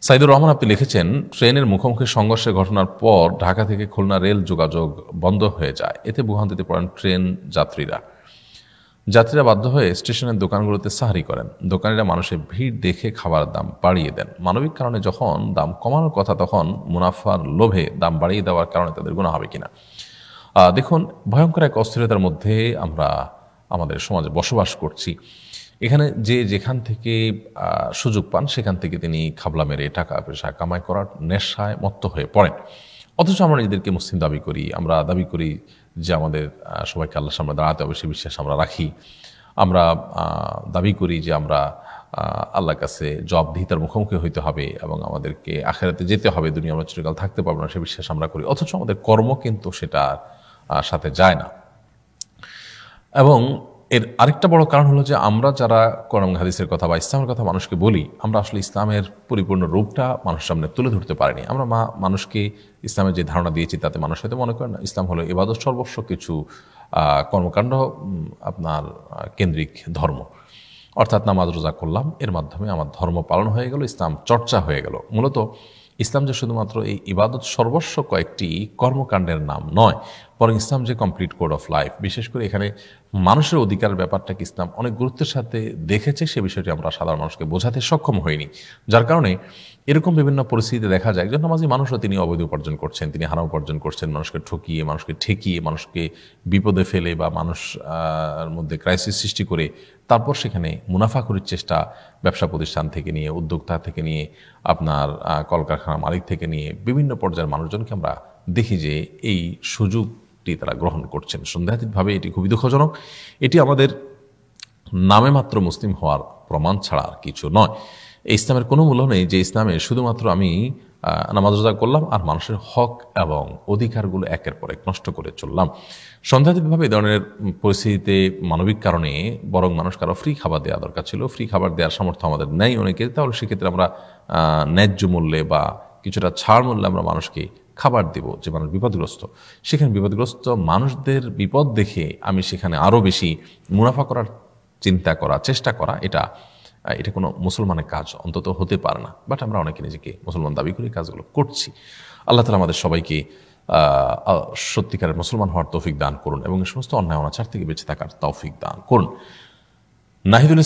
সাইদুর রহমান আপনি লিখেছেন, ট্রেনের মুখোমুখি সংঘর্ষের ঘটনার পর ঢাকা থেকে খুলনা রেল যোগাযোগ বন্ধ হয়ে যায়। এতে ভোগান্তিতে পড়েন ট্রেন যাত্রীরা। যাত্রীরা বাধ্য হয়ে স্টেশনের দোকানগুলোতে সাহারি করেন। দোকানিরা মানুষের ভিড় দেখে খাবার দাম বাড়িয়ে দেন। মানবিক কারণে যখন দাম কমানোর কথা, তখন মুনাফার লোভে দাম বাড়িয়ে দেওয়ার কারণে তাদের গুনাহ হবে কিনা। দেখুন, ভয়ঙ্কর এক অস্থিরতার মধ্যে আমরা আমাদের সমাজে বসবাস করছি। এখানে যে যেখান থেকে সুযোগ পান সেখান থেকে তিনি খাবলা মেরে টাকা পয়সা কামাই করার নেশায় মত্ত হয়ে পড়েন। অথচ আমরা নিজেদেরকে মুসলিম দাবি করি, আমরা দাবি করি যে আমাদের সবাইকে আল্লাহর সামনে দাঁড়াতে হবে, সে বিশ্বাস আমরা রাখি। আমরা দাবি করি যে আমরা আল্লাহর কাছে জবাবদিহিতার মুখোমুখি হইতে হবে এবং আমাদেরকে আখিরাতে যেতে হবে, দুনিয়া আমরা চিরকাল থাকতে পারবো না, সে বিশ্বাস আমরা করি। অথচ আমাদের কর্ম কিন্তু সেটা সাথে যায় না। এবং এর আরেকটা বড় কারণ হলো যে আমরা যারা কোরআন হাদিসের কথা বা ইসলামের কথা মানুষকে বলি, আমরা আসলে ইসলামের পরিপূর্ণ রূপটা মানুষের সামনে তুলে ধরতে পারিনি। আমরা মানুষকে ইসলামের যে ধারণা দিয়েছি তাতে মানুষ হয়তো মনে করেন ইসলাম হলো ইবাদত সর্বস্ব কিছু কর্মকাণ্ড আপনার কেন্দ্রিক ধর্ম, অর্থাৎ নামাজ রোজা করলাম, এর মাধ্যমে আমার ধর্ম পালন হয়ে গেল, ইসলাম চর্চা হয়ে গেল। মূলত ইসলাম যে শুধুমাত্র এই ইবাদত সর্বস্ব কয়েকটি কর্মকাণ্ডের নাম নয়, বরং ইসলাম যে কমপ্লিট কোড অফ লাইফ। বিশেষ করে এখানে মানুষের অধিকারের ব্যাপারটাকে ইসলাম অনেক গুরুত্বের সাথে দেখেছে, সে বিষয়টি আমরা সাধারণ মানুষকে বোঝাতে সক্ষম হইনি। যার কারণে এরকম বিভিন্ন পরিস্থিতিতে দেখা যায় একজন নামাজি মানুষও তিনি অবৈধ উপার্জন করছেন, তিনি হারাম উপার্জন করছেন, মানুষকে ঠকিয়ে, মানুষকে ঠেকিয়ে, মানুষকে বিপদে ফেলে বা মানুষ মধ্যে ক্রাইসিস সৃষ্টি করে তারপর সেখানে মুনাফা করার চেষ্টা, ব্যবসা প্রতিষ্ঠান থেকে নিয়ে, উদ্যোক্তা থেকে নিয়ে, আপনার কলকারখানার মালিক থেকে নিয়ে বিভিন্ন পর্যায়ের মানুষজনকে আমরা দেখি যে এই সুযোগটি তারা গ্রহণ করছেন। সন্দেহাতীতভাবে এটি খুবই দুঃখজনক। এটি আমাদের নামে মাত্র মুসলিম হওয়ার প্রমাণ ছাড়া আর কিছু নয়। এই ইসলামের কোনো মূল্য নেই যে ইসলামে শুধুমাত্র আমি নামাজ রোজা করলাম আর মানুষের হক এবং অধিকারগুলো একের পর এক নষ্ট করে চললাম। সন্দেহাতীতভাবে এই ধরনের পরিস্থিতিতে মানবিক কারণে বরং মানুষ কারো ফ্রি খাবার দেওয়া দরকার ছিল। ফ্রি খাবার দেওয়ার সামর্থ্য আমাদের নেই অনেকের, তাহলে সেক্ষেত্রে আমরা ন্যায্য মূল্যে বা কিছুটা ছাড় মূল্যে আমরা মানুষকে খাবার দেব যে মানুষ বিপদগ্রস্ত। সেখানে বিপদগ্রস্ত মানুষদের বিপদ দেখে আমি সেখানে আরও বেশি মুনাফা করার চিন্তা করা, চেষ্টা করা, এটা কোনো মুসলমানের কাজ অন্তত হতে পারে না। বাট আমরা অনেকে নিজেকে মুসলমান দাবি করি, কাজগুলো করছি। আল্লাহ তাআলা আমাদের সবাইকে সত্যিকারের মুসলমান হওয়ার তৌফিক দান করুন এবং এই সমস্ত অন্যায় অনাচার থেকে বেঁচে থাকার তৌফিক দান করুন। নাহিদুল